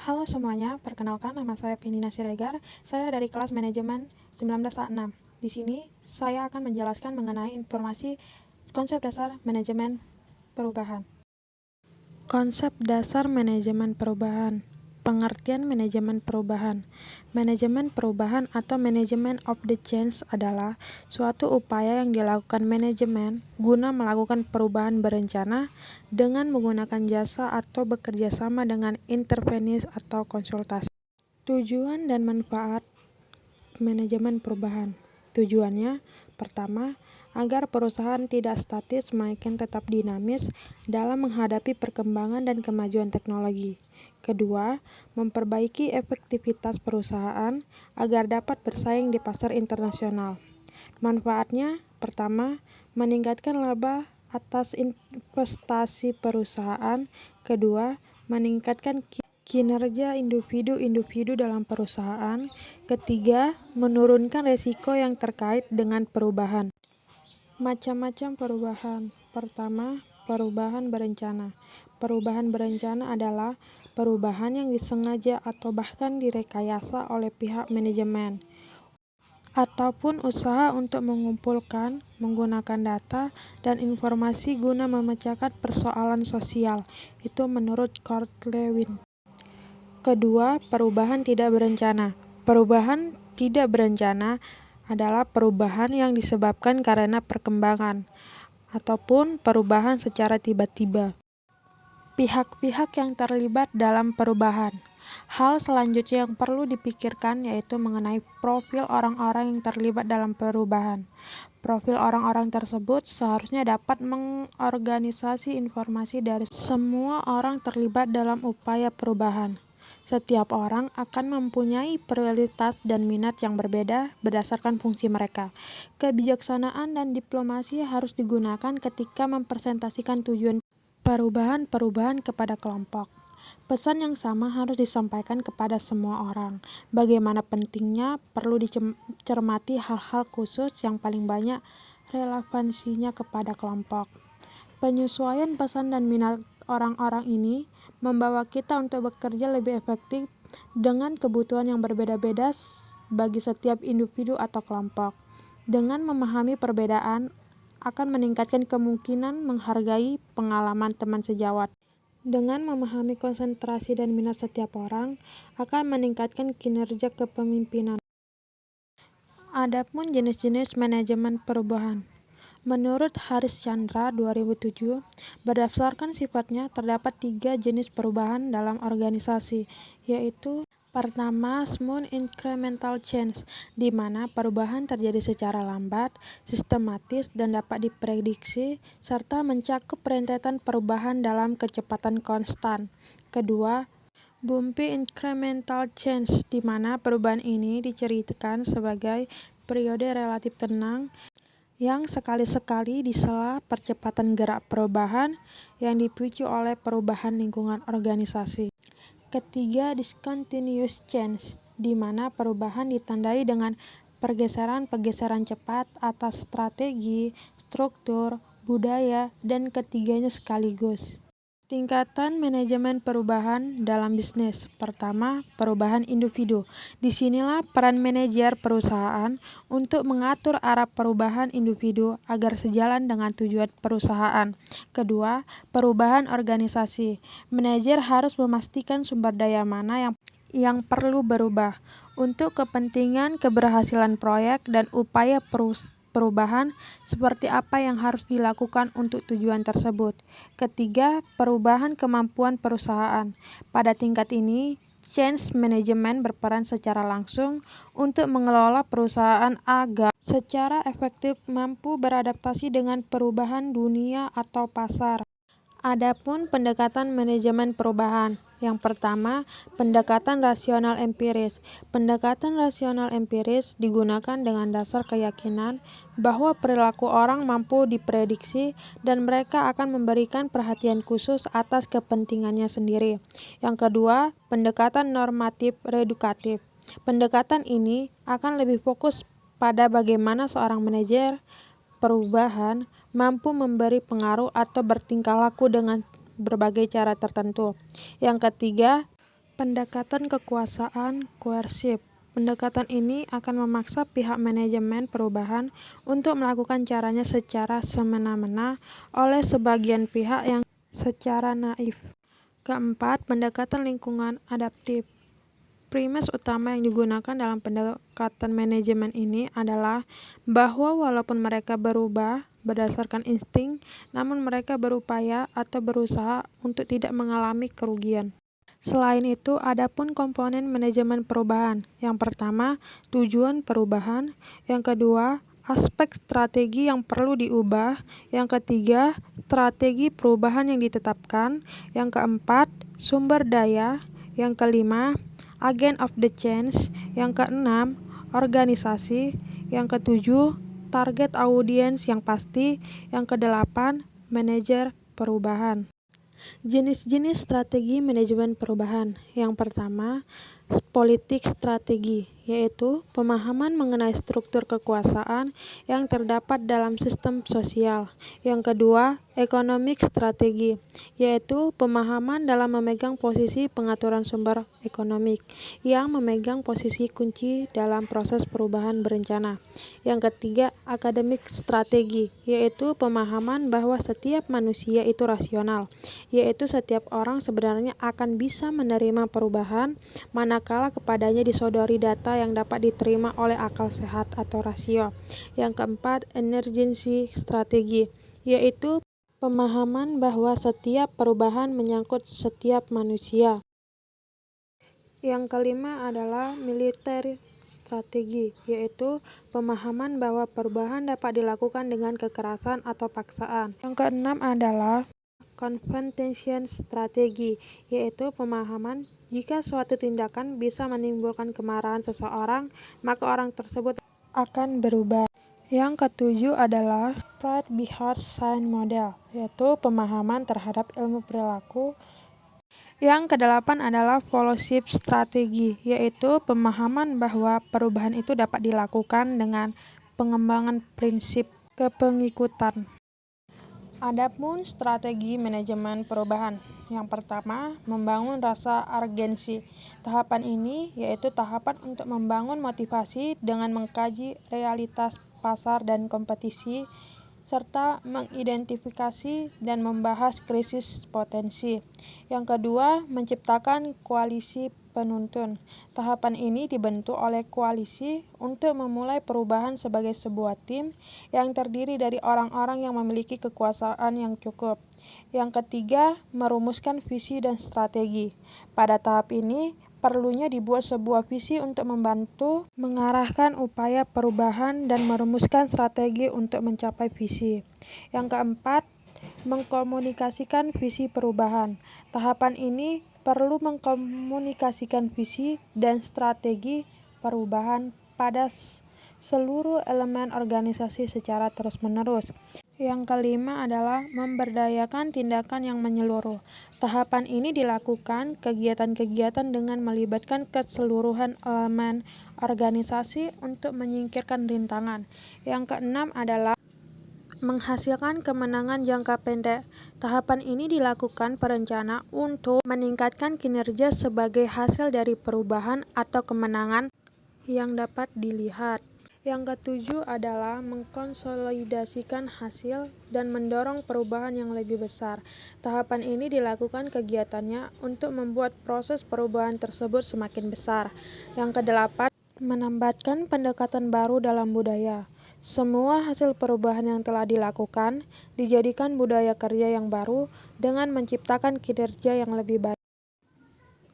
Halo semuanya, perkenalkan nama saya Pinina Siregar. Saya dari kelas manajemen 19A6. Di sini saya akan menjelaskan mengenai informasi konsep dasar manajemen perubahan. Konsep dasar manajemen perubahan. Pengertian manajemen perubahan. Manajemen perubahan atau manajemen of the change adalah suatu upaya yang dilakukan manajemen guna melakukan perubahan berencana dengan menggunakan jasa atau bekerja sama dengan intervenis atau konsultasi. Tujuan dan manfaat manajemen perubahan. Tujuannya, pertama, agar perusahaan tidak statis melainkan tetap dinamis dalam menghadapi perkembangan dan kemajuan teknologi. Kedua, memperbaiki efektivitas perusahaan agar dapat bersaing di pasar internasional. Manfaatnya, pertama, meningkatkan laba atas investasi perusahaan. Kedua, meningkatkan kinerja individu-individu dalam perusahaan. Ketiga, menurunkan risiko yang terkait dengan perubahan. Macam-macam perubahan. Pertama, perubahan berencana. Perubahan berencana adalah perubahan yang disengaja atau bahkan direkayasa oleh pihak manajemen ataupun usaha untuk mengumpulkan, menggunakan data dan informasi guna memecahkan persoalan sosial. Itu menurut Kurt Lewin. Kedua, perubahan tidak berencana. Perubahan tidak berencana adalah perubahan yang disebabkan karena perkembangan ataupun perubahan secara tiba-tiba. Pihak-pihak yang terlibat dalam perubahan. Hal selanjutnya yang perlu dipikirkan yaitu mengenai profil orang-orang yang terlibat dalam perubahan. Profil orang-orang tersebut seharusnya dapat mengorganisasi informasi dari semua orang terlibat dalam upaya perubahan. Setiap orang akan mempunyai prioritas dan minat yang berbeda berdasarkan fungsi mereka. Kebijaksanaan dan diplomasi harus digunakan ketika mempresentasikan tujuan perubahan kepada kelompok. Pesan yang sama harus disampaikan kepada semua orang. Bagaimana pentingnya perlu dicermati hal-hal khusus yang paling banyak relevansinya kepada kelompok. Penyesuaian pesan dan minat orang-orang ini membawa kita untuk bekerja lebih efektif dengan kebutuhan yang berbeda-beda bagi setiap individu atau kelompok. Dengan memahami perbedaan akan meningkatkan kemungkinan menghargai pengalaman teman sejawat. Dengan memahami konsentrasi dan minat setiap orang akan meningkatkan kinerja kepemimpinan. Adapun jenis-jenis manajemen perubahan. Menurut Haris Chandra 2007, berdasarkan sifatnya terdapat 3 jenis perubahan dalam organisasi, yaitu pertama, smooth incremental change, di mana perubahan terjadi secara lambat, sistematis, dan dapat diprediksi, serta mencakup rentetan perubahan dalam kecepatan konstan. Kedua, bumpy incremental change, di mana perubahan ini diceritakan sebagai periode relatif tenang yang sekali-sekali disela percepatan gerak perubahan yang dipicu oleh perubahan lingkungan organisasi. Ketiga, discontinuous change, di mana perubahan ditandai dengan pergeseran-pergeseran cepat atas strategi, struktur, budaya, dan ketiganya sekaligus. Tingkatan manajemen perubahan dalam bisnis. Pertama, perubahan individu. Disinilah peran manajer perusahaan untuk mengatur arah perubahan individu agar sejalan dengan tujuan perusahaan. Kedua, perubahan organisasi. Manajer harus memastikan sumber daya mana yang perlu berubah untuk kepentingan keberhasilan proyek dan upaya perubahan seperti apa yang harus dilakukan untuk tujuan tersebut. Ketiga, perubahan kemampuan perusahaan. Pada tingkat ini, change management berperan secara langsung untuk mengelola perusahaan agar secara efektif mampu beradaptasi dengan perubahan dunia atau pasar. Adapun pendekatan manajemen perubahan. Yang pertama, pendekatan rasional empiris. Pendekatan rasional empiris digunakan dengan dasar keyakinan bahwa perilaku orang mampu diprediksi dan mereka akan memberikan perhatian khusus atas kepentingannya sendiri. Yang kedua, pendekatan normatif redukatif. Pendekatan ini akan lebih fokus pada bagaimana seorang manajer perubahan mampu memberi pengaruh atau bertingkah laku dengan berbagai cara tertentu. Yang ketiga, Pendekatan kekuasaan koersif. Pendekatan ini akan memaksa pihak manajemen perubahan untuk melakukan caranya secara semena-mena oleh sebagian pihak yang secara naif. Keempat, pendekatan lingkungan adaptif. Premis utama yang digunakan dalam pendekatan manajemen ini adalah bahwa walaupun mereka berubah berdasarkan insting, namun mereka berupaya atau berusaha untuk tidak mengalami kerugian. Selain itu, ada pun komponen manajemen perubahan. Yang pertama, tujuan perubahan. Yang kedua, aspek strategi yang perlu diubah. Yang ketiga, strategi perubahan yang ditetapkan. Yang keempat, sumber daya. Yang kelima, agent of the change. Yang keenam, organisasi. Yang ketujuh, target audience yang pasti. Yang kedelapan, manajer perubahan. Jenis-jenis strategi manajemen perubahan. Yang pertama, politik strategi, yaitu pemahaman mengenai struktur kekuasaan yang terdapat dalam sistem sosial. Yang kedua, economic strategi, yaitu pemahaman dalam memegang posisi pengaturan sumber ekonomi yang memegang posisi kunci dalam proses perubahan berencana. Yang ketiga, academic strategi, yaitu pemahaman bahwa setiap manusia itu rasional, yaitu setiap orang sebenarnya akan bisa menerima perubahan manakala kepadanya disodori data yang dapat diterima oleh akal sehat atau rasio. Yang keempat, emergency strategi, yaitu pemahaman bahwa setiap perubahan menyangkut setiap manusia. Yang kelima adalah military strategi, yaitu pemahaman bahwa perubahan dapat dilakukan dengan kekerasan atau paksaan. Yang keenam adalah confrontation strategi, yaitu pemahaman jika suatu tindakan bisa menimbulkan kemarahan seseorang, maka orang tersebut akan berubah. Yang ketujuh adalah Pratt Behardt Science Model, yaitu pemahaman terhadap ilmu perilaku. Yang kedelapan adalah followership strategi, yaitu pemahaman bahwa perubahan itu dapat dilakukan dengan pengembangan prinsip kepengikutan. Adapun strategi manajemen perubahan. Yang pertama, membangun rasa urgensi. Tahapan ini yaitu tahapan untuk membangun motivasi dengan mengkaji realitas pasar dan kompetisi, serta mengidentifikasi dan membahas krisis potensi. Yang kedua, menciptakan koalisi penuntun. Tahapan ini dibentuk oleh koalisi untuk memulai perubahan sebagai sebuah tim yang terdiri dari orang-orang yang memiliki kekuasaan yang cukup. Yang ketiga, merumuskan visi dan strategi. Pada tahap ini, perlunya dibuat sebuah visi untuk membantu mengarahkan upaya perubahan dan merumuskan strategi untuk mencapai visi. Yang keempat, mengkomunikasikan visi perubahan. Tahapan ini perlu mengkomunikasikan visi dan strategi perubahan pada seluruh elemen organisasi secara terus-menerus. Yang kelima adalah memberdayakan tindakan yang menyeluruh. Tahapan ini dilakukan kegiatan-kegiatan dengan melibatkan keseluruhan elemen organisasi untuk menyingkirkan rintangan. Yang keenam adalah menghasilkan kemenangan jangka pendek. Tahapan ini dilakukan perencana untuk meningkatkan kinerja sebagai hasil dari perubahan atau kemenangan yang dapat dilihat. Yang ketujuh adalah mengkonsolidasikan hasil dan mendorong perubahan yang lebih besar. Tahapan ini dilakukan kegiatannya untuk membuat proses perubahan tersebut semakin besar. Yang kedelapan, menambahkan pendekatan baru dalam budaya. Semua hasil perubahan yang telah dilakukan dijadikan budaya kerja yang baru dengan menciptakan kinerja yang lebih baik.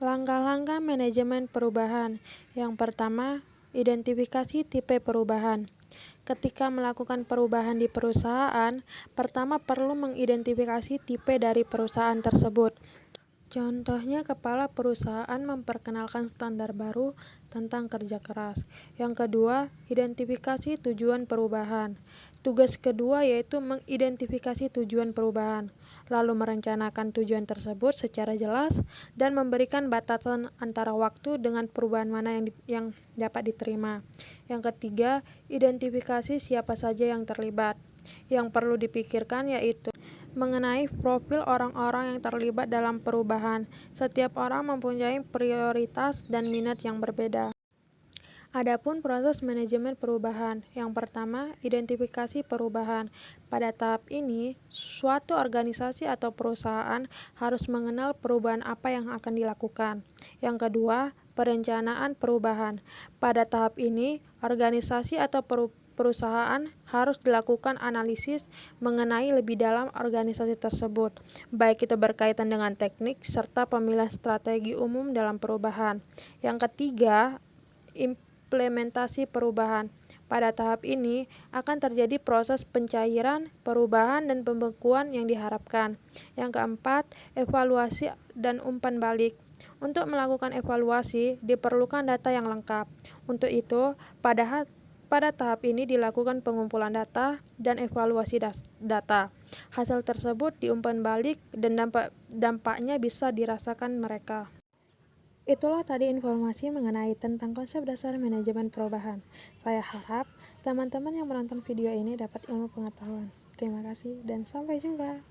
Langkah-langkah manajemen perubahan. Yang pertama, identifikasi tipe perubahan. Ketika melakukan perubahan di perusahaan, pertama perlu mengidentifikasi tipe dari perusahaan tersebut. Contohnya, kepala perusahaan memperkenalkan standar baru tentang kerja keras. Yang kedua, identifikasi tujuan perubahan. Tugas kedua yaitu mengidentifikasi tujuan perubahan, lalu merencanakan tujuan tersebut secara jelas dan memberikan batasan antara waktu dengan perubahan mana yang dapat diterima. Yang ketiga, identifikasi siapa saja yang terlibat. Yang perlu dipikirkan yaitu mengenai profil orang-orang yang terlibat dalam perubahan. Setiap orang mempunyai prioritas dan minat yang berbeda. Adapun proses manajemen perubahan. Yang pertama, identifikasi perubahan. Pada tahap ini, suatu organisasi atau perusahaan harus mengenal perubahan apa yang akan dilakukan. Yang kedua, perencanaan perubahan. Pada tahap ini, organisasi atau perusahaan harus dilakukan analisis mengenai lebih dalam organisasi tersebut, baik itu berkaitan dengan teknik serta pemilihan strategi umum dalam perubahan. Yang ketiga, implementasi perubahan. Pada tahap ini akan terjadi proses pencairan, perubahan, dan pembekuan yang diharapkan. Yang keempat, evaluasi dan umpan balik. Untuk melakukan evaluasi, diperlukan data yang lengkap. Untuk itu, pada tahap ini dilakukan pengumpulan data dan evaluasi data. Hasil tersebut diumpan balik dan dampaknya bisa dirasakan mereka. Itulah tadi informasi mengenai tentang konsep dasar manajemen perubahan. Saya harap teman-teman yang menonton video ini dapat ilmu pengetahuan. Terima kasih dan sampai jumpa.